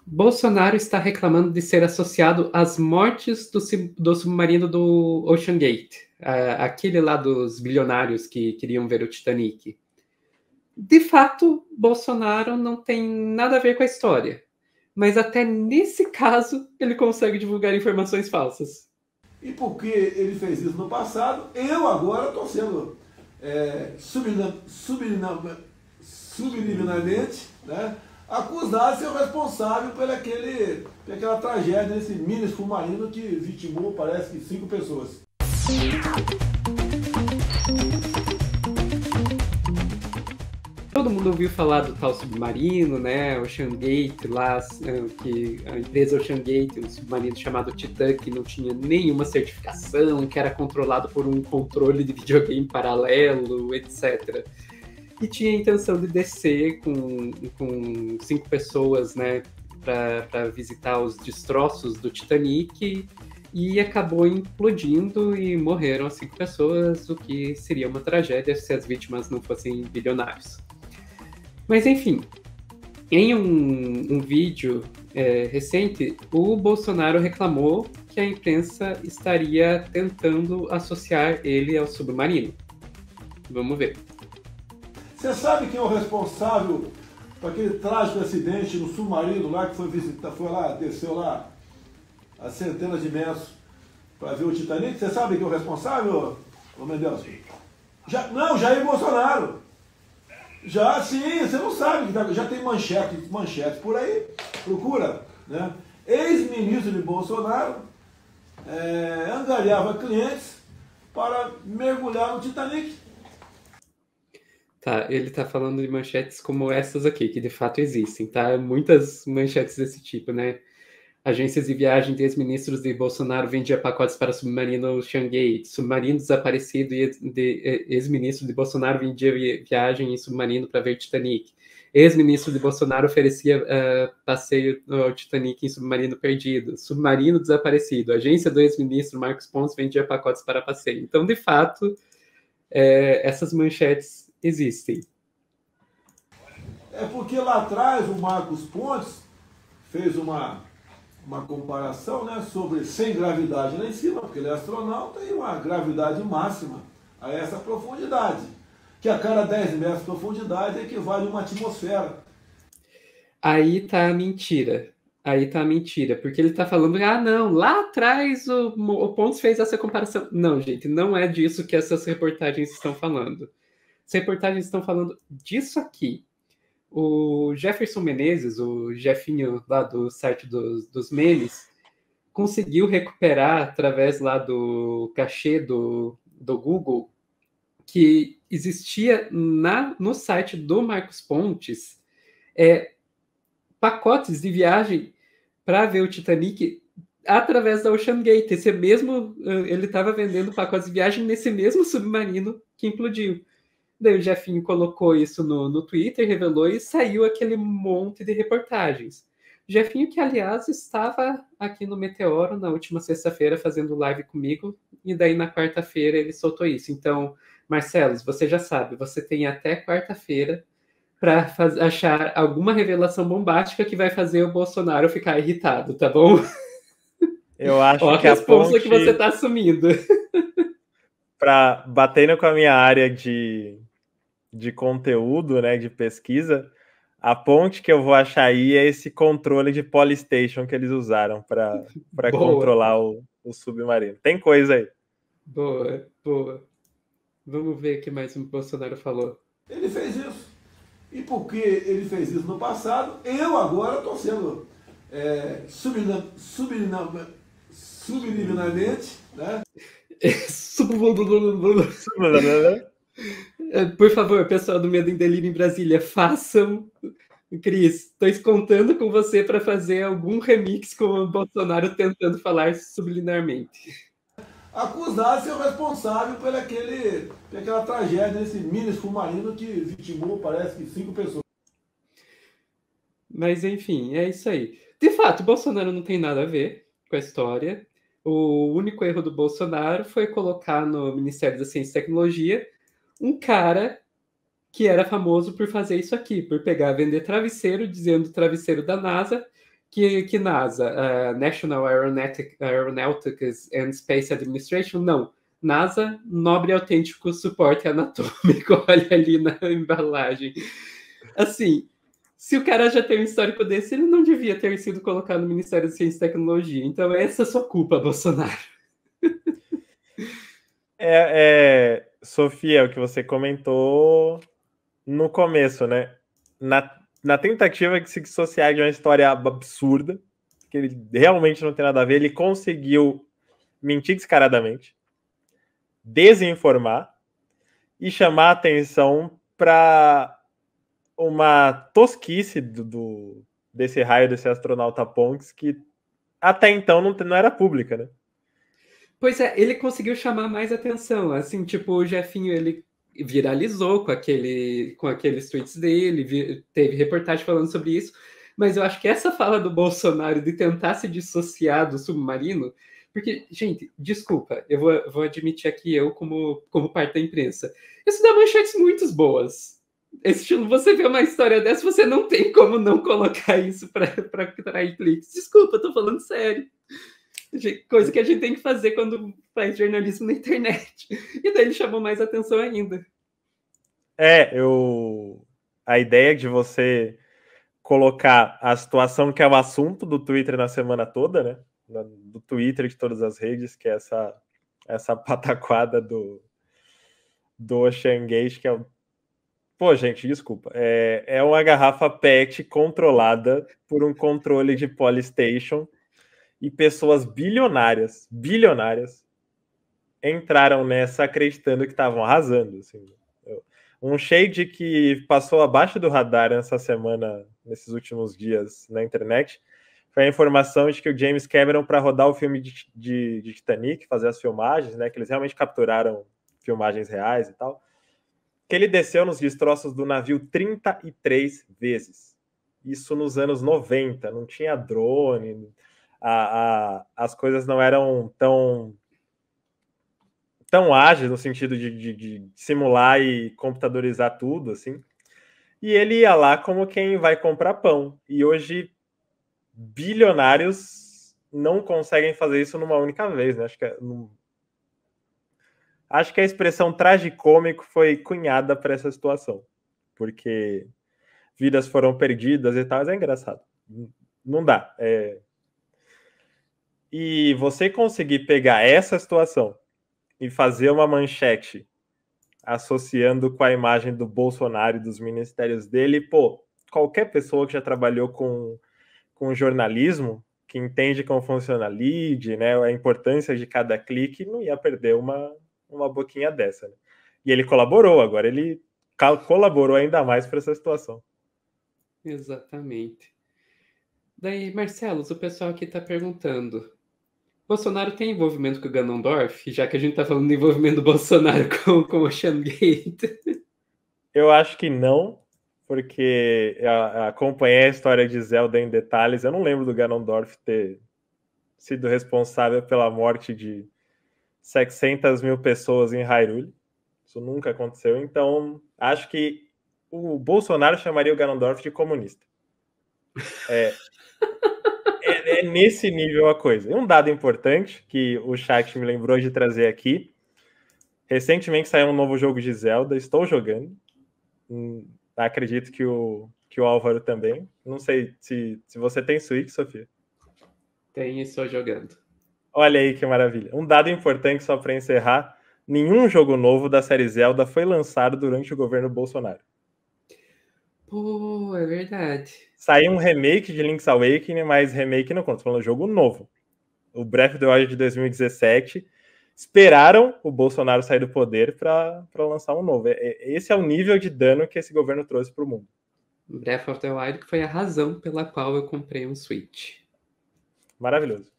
Bolsonaro está reclamando de ser associado às mortes do submarino do Ocean Gate, aquele lá dos bilionários que queriam ver o Titanic. De fato, Bolsonaro não tem nada a ver com a história, mas até nesse caso ele consegue divulgar informações falsas. E porque ele fez isso no passado, eu agora estou sendo subliminarmente, né, acusado de ser o responsável pelaquela tragédia desse mini submarino que vitimou, parece que 5 pessoas. Todo mundo ouviu falar do tal submarino, né? Ocean Gate lá, que a empresa Ocean Gate, um submarino chamado Titan, que não tinha nenhuma certificação, que era controlado por um controle de videogame paralelo, etc. E tinha a intenção de descer com 5 pessoas, né, para visitar os destroços do Titanic, e acabou implodindo e morreram as 5 pessoas, o que seria uma tragédia se as vítimas não fossem bilionários. Mas enfim, em um vídeo recente, o Bolsonaro reclamou que a imprensa estaria tentando associar ele ao submarino. Vamos ver. Você sabe quem é o responsável por aquele trágico acidente no submarino lá que foi visitar, desceu lá a centenas de metros para ver o Titanic? Você sabe quem é o responsável, ô Mendes? Jair Bolsonaro. Já, sim, você não sabe, já tem manchetes por aí, procura, né? Ex-ministro de Bolsonaro angariava clientes para mergulhar no Titanic. Tá, ele tá falando de manchetes como essas aqui, que de fato existem, tá? Muitas manchetes desse tipo, né? Agências de viagem de ex-ministros de Bolsonaro vendia pacotes para submarino Ocean Gate. Submarino desaparecido e ex-ministro de Bolsonaro vendia viagem em submarino para ver Titanic. Ex-ministro de Bolsonaro oferecia passeio ao Titanic em submarino perdido. Submarino desaparecido. Agência do ex-ministro Marcos Pontes vendia pacotes para passeio. Então, de fato, essas manchetes existem. É porque lá atrás o Marcos Pontes fez uma comparação, né, sobre sem gravidade lá em cima, porque ele é astronauta e uma gravidade máxima a essa profundidade, que a cada 10 metros de profundidade equivale a uma atmosfera. Aí tá a mentira. Porque ele tá falando, não, lá atrás o Pontes fez essa comparação. Não, gente, não é disso que essas reportagens estão falando. As reportagens estão falando disso aqui. O Jefferson Menezes, o Jefinho lá do site dos memes, conseguiu recuperar através lá do cachê do Google que existia no site do Marcos Pontes pacotes de viagem para ver o Titanic através da Ocean Gate. Ele estava vendendo pacotes de viagem nesse mesmo submarino que implodiu. Daí o Jefinho colocou isso no Twitter, revelou e saiu aquele monte de reportagens. O Jefinho, que aliás estava aqui no Meteoro na última sexta-feira fazendo live comigo, e daí na quarta-feira ele soltou isso. Então, Marcelo, você já sabe, você tem até quarta-feira para achar alguma revelação bombástica que vai fazer o Bolsonaro ficar irritado, tá bom? Eu acho Ó, que a ponte que você tá assumindo. Batendo com a minha área de conteúdo, né, de pesquisa, a ponte que eu vou achar aí é esse controle de Polystation que eles usaram para controlar o submarino. Tem coisa aí. Boa. Vamos ver o que mais o Bolsonaro falou. Ele fez isso. E porque ele fez isso no passado, eu agora estou sendo subliminarmente, né? Por favor, pessoal do Medo em Delírio em Brasília, façam. Cris, estou contando com você para fazer algum remix com o Bolsonaro tentando falar subliminarmente. Acusado de ser o responsável pelaquela tragédia desse mini submarino que vitimou, parece que 5 pessoas. Mas, enfim, é isso aí. De fato, o Bolsonaro não tem nada a ver com a história. O único erro do Bolsonaro foi colocar no Ministério da Ciência e Tecnologia um cara que era famoso por fazer isso aqui, por pegar, vender travesseiro, dizendo travesseiro da NASA, que NASA, National Aeronautics and Space Administration, não. NASA, nobre e autêntico suporte anatômico, olha ali na embalagem. Assim, se o cara já tem um histórico desse, ele não devia ter sido colocado no Ministério de Ciência e Tecnologia. Então, essa é a sua culpa, Bolsonaro. Sofia, o que você comentou no começo, né? Na tentativa de se dissociar de uma história absurda, que ele realmente não tem nada a ver, ele conseguiu mentir descaradamente, desinformar e chamar a atenção para uma tosquice desse raio desse astronauta Ponks que até então não era pública, né? Pois é, ele conseguiu chamar mais atenção. Assim, tipo, o Jefinho, ele viralizou com aqueles tweets dele, teve reportagem falando sobre isso, mas eu acho que essa fala do Bolsonaro de tentar se dissociar do submarino, porque, gente, desculpa, eu vou admitir aqui, eu como parte da imprensa, isso dá manchetes muito boas. Você vê uma história dessa, você não tem como não colocar isso para atrair cliques. Desculpa, eu tô falando sério. Coisa que a gente tem que fazer quando faz jornalismo na internet. E daí ele chamou mais atenção ainda. A ideia de você colocar a situação que é o assunto do Twitter na semana toda, né? Do Twitter de todas as redes, que é essa pataquada do Ocean Gate, que é o... Pô, gente, desculpa. É uma garrafa PET controlada por um controle de Polystation e pessoas bilionárias entraram nessa acreditando que estavam arrasando. Assim. Um shade que passou abaixo do radar nessa semana, nesses últimos dias na internet, foi a informação de que o James Cameron, para rodar o filme de Titanic, fazer as filmagens, né, que eles realmente capturaram filmagens reais e tal, que ele desceu nos destroços do navio 33 vezes. Isso nos anos 90, não tinha drone, as coisas não eram tão ágeis no sentido de simular e computadorizar tudo, assim. E ele ia lá como quem vai comprar pão. E hoje, bilionários não conseguem fazer isso numa única vez, né? Acho que a expressão tragicômico foi cunhada para essa situação. Porque vidas foram perdidas e tal, mas é engraçado. Não dá. E você conseguir pegar essa situação e fazer uma manchete associando com a imagem do Bolsonaro e dos ministérios dele, pô, qualquer pessoa que já trabalhou com jornalismo, que entende como funciona a lead, né, a importância de cada clique, não ia perder uma boquinha dessa. Né? E ele colaborou, agora ele colaborou ainda mais para essa situação. Exatamente. Daí, Marcelo, o pessoal aqui está perguntando, Bolsonaro tem envolvimento com o Ganondorf, já que a gente está falando do envolvimento do Bolsonaro com o Ocean Gate? Eu acho que não, porque acompanhei a história de Zelda em detalhes. Eu não lembro do Ganondorf ter sido responsável pela morte de 700 mil pessoas em Hyrule. Isso nunca aconteceu. Então, acho que o Bolsonaro chamaria o Ganondorf de comunista. É nesse nível a coisa. E um dado importante que o chat me lembrou de trazer aqui. Recentemente saiu um novo jogo de Zelda. Estou jogando. Acredito que o Álvaro também. Não sei se você tem Switch, Sofia. Tem, estou jogando. Olha aí que maravilha. Um dado importante só para encerrar. Nenhum jogo novo da série Zelda foi lançado durante o governo Bolsonaro. Pô, é verdade. Saiu um remake de Link's Awakening, mas remake não conta, falando um jogo novo. O Breath of the Wild de 2017. Esperaram o Bolsonaro sair do poder para lançar um novo. Esse é o nível de dano que esse governo trouxe para o mundo. Breath of the Wild, que foi a razão pela qual eu comprei um Switch. Maravilhoso.